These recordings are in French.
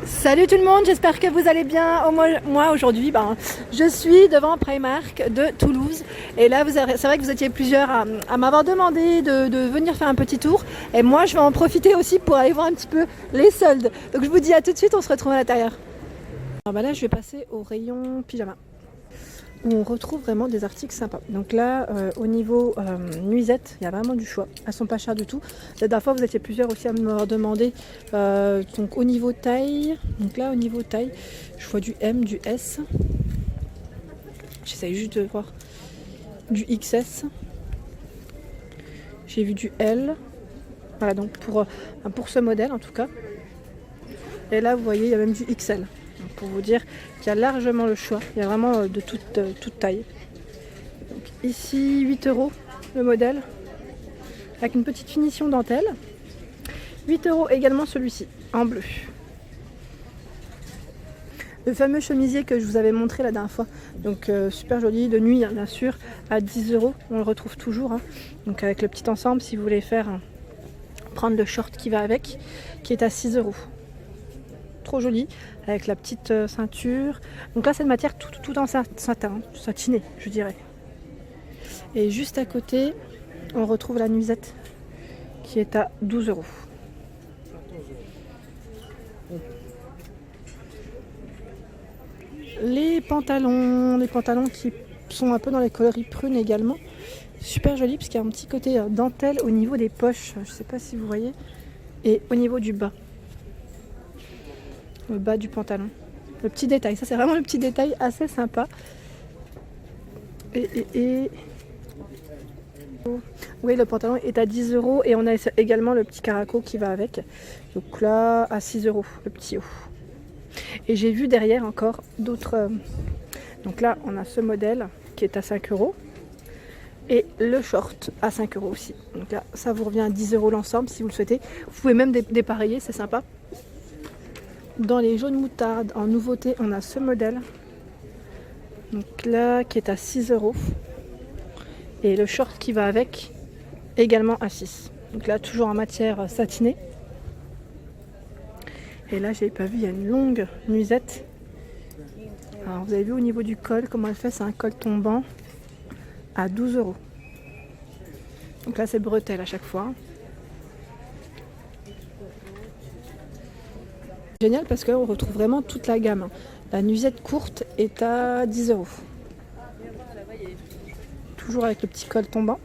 Salut tout le monde, j'espère que vous allez bien. Moi aujourd'hui, je suis devant Primark de Toulouse. Et là, c'est vrai que vous étiez plusieurs à m'avoir demandé de venir faire un petit tour. Et moi, je vais en profiter aussi pour aller voir un petit peu les soldes. Donc je vous dis à tout de suite, on se retrouve à l'intérieur. Alors là, je vais passer au rayon pyjama, où on retrouve vraiment des articles sympas. Donc là, au niveau nuisette, il y a vraiment du choix. Elles sont pas chères du tout. La dernière fois, vous étiez plusieurs aussi à me demander. Donc au niveau taille, donc là au niveau taille, je vois du M, du S. J'essaye juste de voir du XS. J'ai vu du L. Voilà, donc pour ce modèle en tout cas. Et là, vous voyez, il y a même du XL. Donc, pour vous dire qu'il y a largement le choix. Il y a vraiment de toute taille. Donc, ici, 8 € le modèle. Avec une petite finition dentelle. 8 € également celui-ci, en bleu. Le fameux chemisier que je vous avais montré la dernière fois. Donc super joli, de nuit bien sûr, à 10 €. On le retrouve toujours. Donc avec le petit ensemble, si vous voulez prendre le short qui va avec, qui est à 6 €. Trop joli, avec la petite ceinture. Donc là c'est de matière tout en satin, satiné je dirais. Et juste à côté, on retrouve la nuisette qui est à 12 €. Les pantalons qui sont un peu dans les coloris prunes également. Super joli parce qu'il y a un petit côté dentelle au niveau des poches. Je ne sais pas si vous voyez. Et au niveau du bas. Le bas du pantalon. Le petit détail. Ça c'est vraiment le petit détail assez sympa. Oui, le pantalon est à 10 € et on a également le petit caraco qui va avec. Donc là, à 6 € le petit haut. Et j'ai vu derrière encore d'autres. Donc là, on a ce modèle qui est à 5 € et le short à 5 € aussi. Donc là, ça vous revient à 10 € l'ensemble si vous le souhaitez. Vous pouvez même dépareiller, c'est sympa. Dans les jaunes moutardes, en nouveauté, on a ce modèle. Donc là, qui est à 6 € et le short qui va avec également à 6. Donc là, toujours en matière satinée. Et là, j'avais pas vu, il y a une longue nuisette. Alors, vous avez vu au niveau du col, comment elle fait, c'est un col tombant à 12 €. Donc là, c'est bretelle à chaque fois. Génial parce qu'on retrouve vraiment toute la gamme. La nuisette courte est à 10 €. Toujours avec le petit col tombant.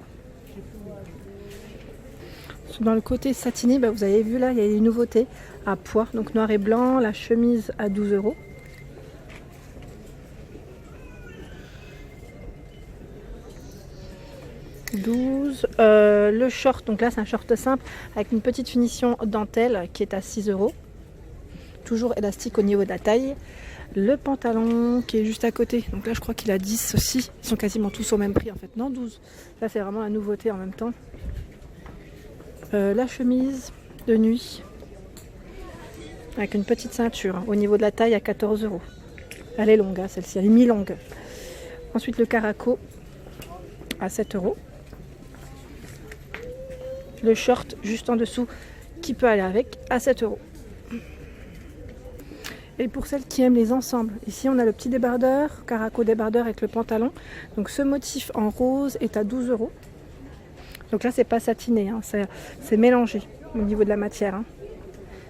Dans le côté satiné, vous avez vu là, il y a des nouveautés à pois, donc noir et blanc, la chemise à 12 €. Le short, donc là c'est un short simple avec une petite finition dentelle qui est à 6 €. Toujours élastique au niveau de la taille. Le pantalon qui est juste à côté, donc là je crois qu'il a 10 aussi. Ils sont quasiment tous au même prix en fait, non 12. Là c'est vraiment la nouveauté en même temps. La chemise de nuit avec une petite ceinture au niveau de la taille à 14 €. Elle est longue, celle-ci, elle est mi-longue. Ensuite le caraco à 7 €. Le short juste en dessous qui peut aller avec à 7 €. Et pour celles qui aiment les ensembles, ici on a le petit débardeur, caraco débardeur avec le pantalon. Donc ce motif en rose est à 12 €. Donc là c'est pas satiné, c'est mélangé au niveau de la matière.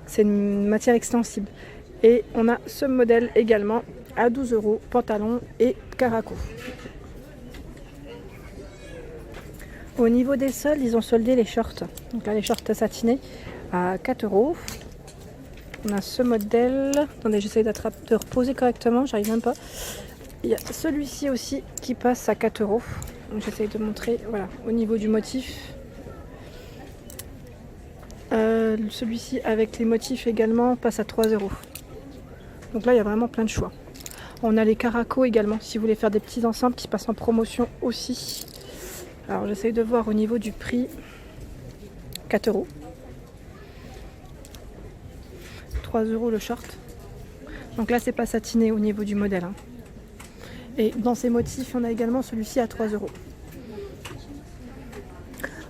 C'est une matière extensible. Et on a ce modèle également à 12 €, pantalon et caraco. Au niveau des soldes, ils ont soldé les shorts. Donc là les shorts satinés à 4 €. On a ce modèle. Attendez, j'essaie de reposer correctement, j'arrive même pas. Il y a celui-ci aussi qui passe à 4 €. Donc j'essaie de montrer, voilà, au niveau du motif. Celui-ci avec les motifs également passe à 3 €. Donc là il y a vraiment plein de choix. On a les caracos également, si vous voulez faire des petits ensembles qui passent en promotion aussi. Alors j'essaie de voir au niveau du prix. 4 €. 3 € le short. Donc là c'est pas satiné au niveau du modèle. Et dans ces motifs, on a également celui-ci à 3 €.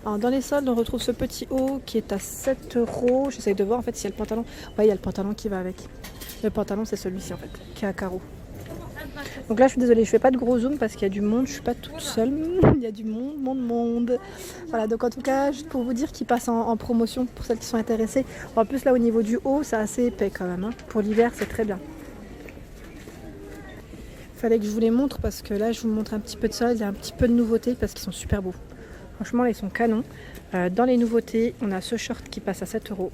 Alors, dans les soldes, on retrouve ce petit haut qui est à 7 €. J'essaye de voir en fait s'il y a le pantalon. Ouais, il y a le pantalon qui va avec. Le pantalon, c'est celui-ci en fait, qui est à carreaux. Donc là, je suis désolée, je fais pas de gros zoom parce qu'il y a du monde, je suis pas toute seule. Il y a du monde. Voilà, donc en tout cas, juste pour vous dire qu'il passe en promotion pour celles qui sont intéressées. En plus, là, au niveau du haut, c'est assez épais quand même. Hein. Pour l'hiver, c'est très bien. Il fallait que je vous les montre parce que là, je vous montre un petit peu de solde, il y a un petit peu de nouveautés parce qu'ils sont super beaux. Franchement, là, ils sont canons. Dans les nouveautés, on a ce short qui passe à 7 €.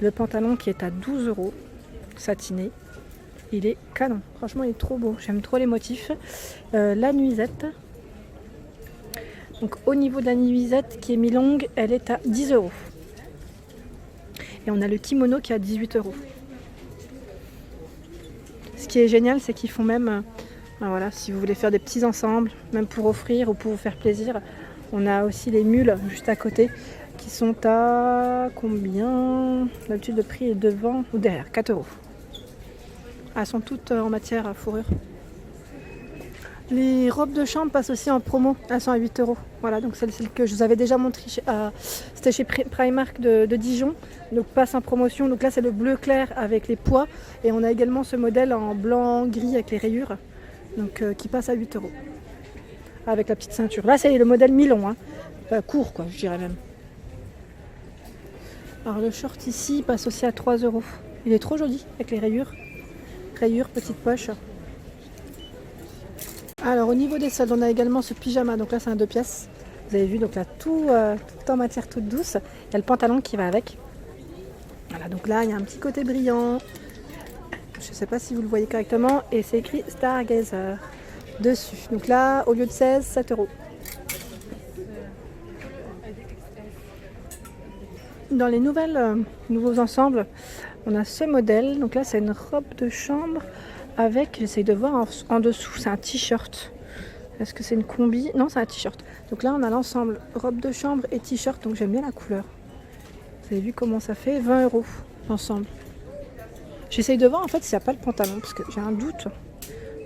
Le pantalon qui est à 12 €, satiné. Il est canon, franchement il est trop beau, j'aime trop les motifs. La nuisette, donc au niveau de la nuisette qui est mi-longue, elle est à 10 €. Et on a le kimono qui est à 18 €. Ce qui est génial, c'est qu'ils font même, voilà, si vous voulez faire des petits ensembles, même pour offrir ou pour vous faire plaisir, on a aussi les mules juste à côté qui sont à combien? D'habitude le prix est devant ou derrière, 4 €. Elles sont toutes en matière à fourrure. Les robes de chambre passent aussi en promo. Elles sont à 8 €. Voilà, donc celle que je vous avais déjà montrée, c'était chez Primark de Dijon. Donc passe en promotion. Donc là, c'est le bleu clair avec les pois. Et on a également ce modèle en blanc gris avec les rayures. Donc qui passe à 8 €. Avec la petite ceinture. Là, c'est le modèle mi-long. Hein. Court, quoi, je dirais même. Alors le short ici passe aussi à 3 €. Il est trop joli avec les rayures. Petite poche. Alors au niveau des soldes, on a également ce pyjama, donc là c'est un 2 pièces. Vous avez vu, donc là tout en matière toute douce. Il y a le pantalon qui va avec. Voilà, donc là il y a un petit côté brillant. Je ne sais pas si vous le voyez correctement. Et c'est écrit Stargazer dessus. Donc là, au lieu de 16, 7 €. Dans les nouveaux ensembles, on a ce modèle. Donc là, c'est une robe de chambre avec, j'essaye de voir en dessous, c'est un t-shirt. Est-ce que c'est une combi? Non, c'est un t-shirt. Donc là, on a l'ensemble robe de chambre et t-shirt. Donc j'aime bien la couleur. Vous avez vu comment ça fait? 20 € l'ensemble. J'essaye de voir en fait s'il n'y a pas le pantalon parce que j'ai un doute.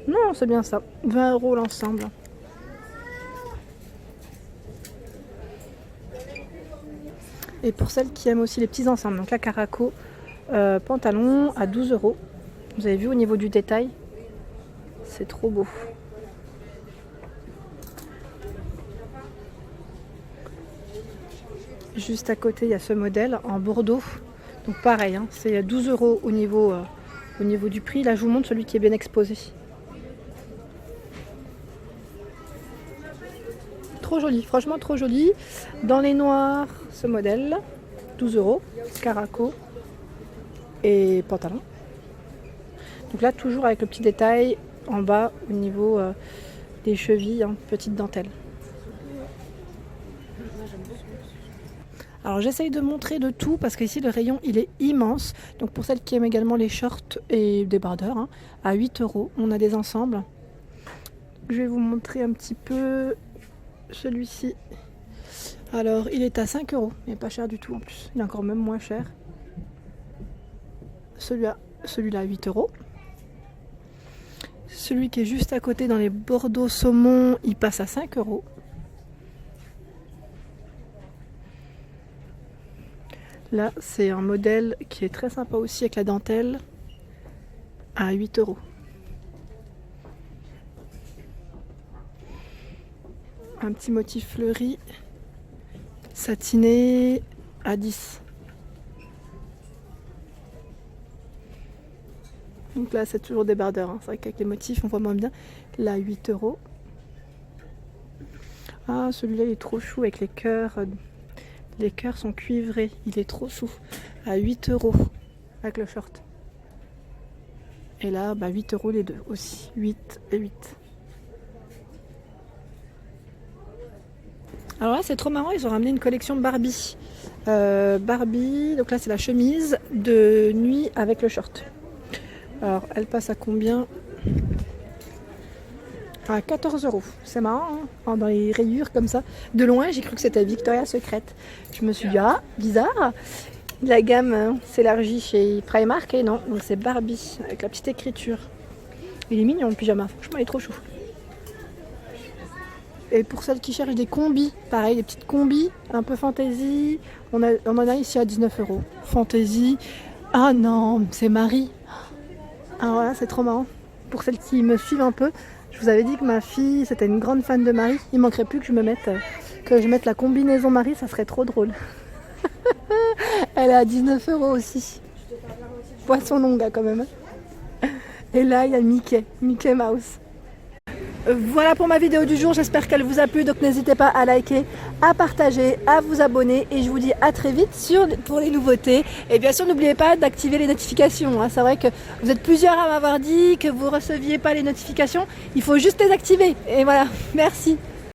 Non, c'est bien ça. 20 € l'ensemble. Et pour celles qui aiment aussi les petits ensembles, donc la caraco, pantalon à 12 €. Vous avez vu au niveau du détail, c'est trop beau. Juste à côté, il y a ce modèle en bordeaux. Donc pareil, hein, c'est 12 € au niveau du prix. Là, je vous montre celui qui est bien exposé. Trop joli, franchement trop joli. Dans les noirs, ce modèle, 12 €, caraco et pantalon. Donc là, toujours avec le petit détail en bas au niveau des chevilles, hein, petite dentelle. Alors j'essaye de montrer de tout parce qu'ici le rayon il est immense. Donc pour celles qui aiment également les shorts et débardeurs, hein, à 8 €, on a des ensembles. Je vais vous montrer un petit peu celui-ci. Alors il est à 5 €, il n'est pas cher du tout en plus, il est encore même moins cher. Celui-là à 8 €. Celui qui est juste à côté dans les bordeaux saumon, il passe à 5 €. Là, c'est un modèle qui est très sympa aussi avec la dentelle à 8 €. Un petit motif fleuri, satiné à 10. Donc là, c'est toujours débardeur. Hein. C'est vrai qu'avec les motifs, on voit moins bien. Là, 8 €. Ah, celui-là, il est trop chou avec les cœurs. Les cœurs sont cuivrés. Il est trop chou. À 8 € avec le short. Et là, 8 € les deux aussi. 8 et 8. Alors là, c'est trop marrant. Ils ont ramené une collection Barbie. Barbie, donc là, c'est la chemise de nuit avec le short. Alors, elle passe à combien? À 14 €. C'est marrant, hein, dans les rayures comme ça. De loin, j'ai cru que c'était Victoria's Secret. Je me suis dit, ah, bizarre. La gamme s'élargit chez Primark et non, donc c'est Barbie avec la petite écriture. Il est mignon le pyjama, franchement, il est trop chou. Et pour celles qui cherchent des combis, pareil, des petites combis, un peu fantaisie, on en a ici à 19 €. Fantaisie. Ah non, c'est Marie. Alors voilà, c'est trop marrant. Pour celles qui me suivent un peu, je vous avais dit que ma fille, c'était une grande fan de Marie. Il manquerait plus que je mette la combinaison Marie, ça serait trop drôle. Elle est à 19 € aussi. Poisson longa quand même. Et là, il y a Mickey Mouse. Voilà pour ma vidéo du jour, j'espère qu'elle vous a plu, donc n'hésitez pas à liker, à partager, à vous abonner et je vous dis à très vite pour les nouveautés. Et bien sûr n'oubliez pas d'activer les notifications, hein. C'est vrai que vous êtes plusieurs à m'avoir dit que vous ne receviez pas les notifications, il faut juste les activer. Et voilà, merci.